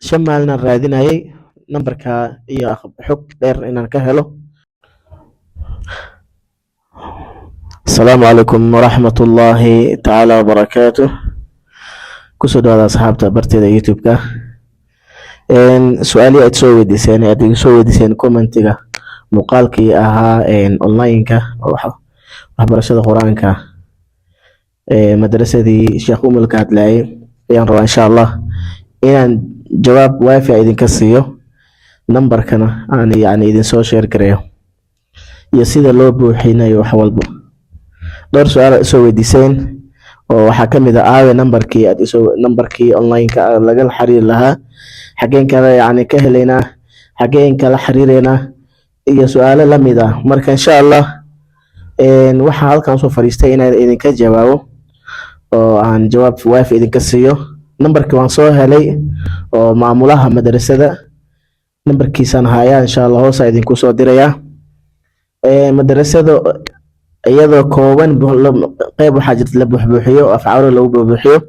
shan maalin aan raadinayay nambarka iyo xog dheer inaan ka helo. Asalaamu calaykum waraxmatullaahi tacaala wabarakaatuh. Kusoo dhawaada asxaabta barteeda youtube-ka. Su-aalihii aad soo weydiiseen aad igu soo weydiiseen commentiga muuqaalkii ahaa online-ka waxbarashada qur-aanka madrasadii Sheekh Umul ka hadlayay ayaan rabaa insha Allah inaan jawaab waafi idinka siiyo, nambarkana aan idin soo share gareeyo iyo sida loo buuxinayo wax walba. dhowr su'aal aad soo weydiiseen oo waxaa ka mid ah aawe nambarkii online-ka laga xiriiri lahaa, xageen kale ka helaynaa, xageen kala xiriireynaa iyo su'aalo la mid ah. Marka insha Allah waxaa halkan soo fariistay inaan idinka jawaabo oo aan jawaab waafi idinka siiyo. Nambarkii waan soo helay oo maamulaha madrasada nambarkiisaan hayaa, insha Allah hoos idinku soo dirayaa. Madrasada iyadoo kooban qayb waxaa jirta la buuxiyo afcaaro lagu buuxiyo.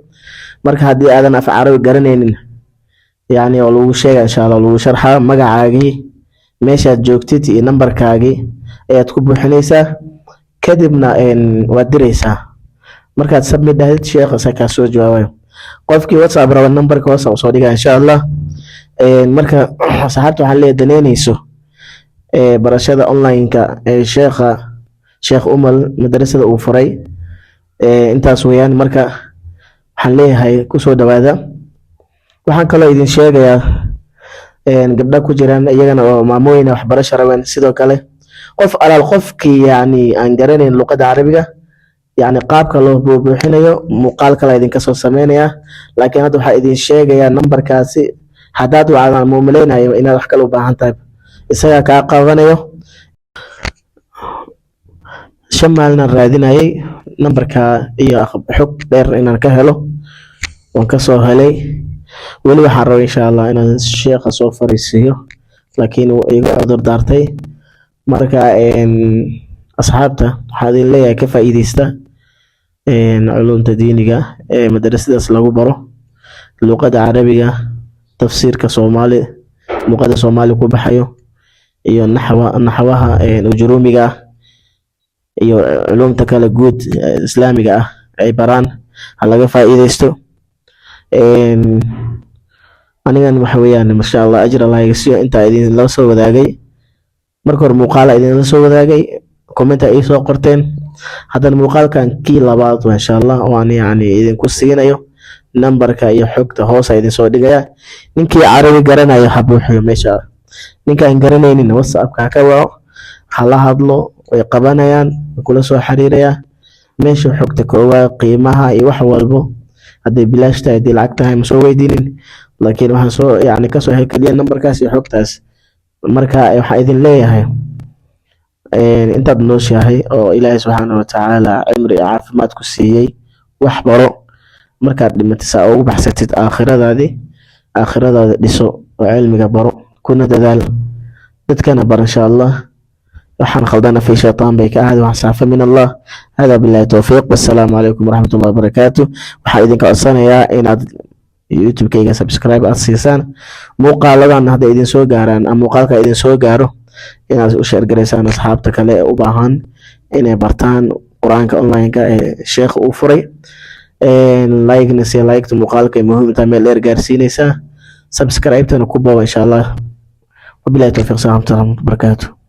Marka haddii aadan afcaaro garanaynin oo lagu sheega insha Allah lagu sharxaa, magacaagii, meeshaad joogtid iyo nambarkaagii ayaad ku buuxinaysaa, kadibna waad diraysaa. markaad submit dhahdid sheekh ka soo jawaabayo. qofkii WhatsApp raba nambarka hoos soo dhigaa insha Allah. marka saxaabta waxaan leeyahay daneynayso barashada online-ka Sheekh Umul madrasada uu furay intaas weeyaan. marka waxaan leeyahay ku soo dhawaada. waxaan kaloo idin sheegayaa gabdha ku jiraan iyagana oo maamooyin waxbarasho rabaan, sidoo kale qofkii aan garanayn luqadda carabiga qaabka loo buuxinayo muuqaal kale idinka soo sameynaya. laakiin hadda waxaa idin sheegayaa nambarkaasi haddaad wacdaan muumaleynayo inaad wax kale u baahan tahay, isagaa kaa qabanayo. shan maalin aan raadinayay nambarka iyo xog dheer inaan ka helo, waan ka soo helay. weli waxaan rabaa insha Allah inaan sheekha soo fariisiyo, laakiin wuu iga cudur daartay. marka asxaabta waxaa idin leeyahay ka faa'iideysta culumta diiniga madrasadaas lagu baro luqadda carabiga, tafsiirka Soomaali, luqadda Soomaali ku baxayo, iyo naxwaha ujurumiga iyo culumta kale guud islaamiga ah ay baraan. ha laga faa'iideysto. anigan waxa weeyaan masha Allah ajra Allah iga siiyo inta idin la soo wadaagay. marka hore muuqaal idin la soo wadaagay, comment ay soo qorteen. haddana muuqaalkan kii labaad insha Allah waan idinku siinayo nambarka iyo xogta hoos idin soo dhigaya. ninkii carabi garanayo ha buuxiyo meesha, ninkaan garanaynin WhatsApp-ka ka waco, hala hadlo, way qabanayaan, kula soo xiriiraya. meesha xogta koowaad qiimaha iyo wax walbo, hadday bilaash tahay hadii lacag tahay ma soo weydiinin, laakiin waxaan soo ka soo helkaliya nambarkaas iyo xogtaas. marka waxaan idin leeyahay intaad nooshahay oo Ilaahay subxaanahu wa tacaala cimri iyo caafimaad ku siiyey, wax baro. markaad dhimatid saa ugu baxsatid aakhiradaada dhiso oo cilmiga baro, kuna dadaal, dadkana bar insha Allah. waxaan khaldana fi shaytaan bay ka ahayd, waxaan saafa min Allah. hada billahi tawfiiq, wassalaamu calaykum waraxmatullahi wabarakaatuh. waxaan idinka codsanayaa inaad youtube-kayga subscribe aad siisaan, muuqaaladan hadda idin soo gaaraan ama muuqaalka idin soo gaaro inaad u share gareysaan asxaabta kale ee u baahan inay bartaan quraanka online-ka ee sheekh uu furay. like muuqaalka muhiim tahay, meel dheer gaarsiinaysaa. subscribe-tana ku booba insha Allah. wabillahi tawfiiq, salaam alaykum wa rahmatullahi wa barakatuh.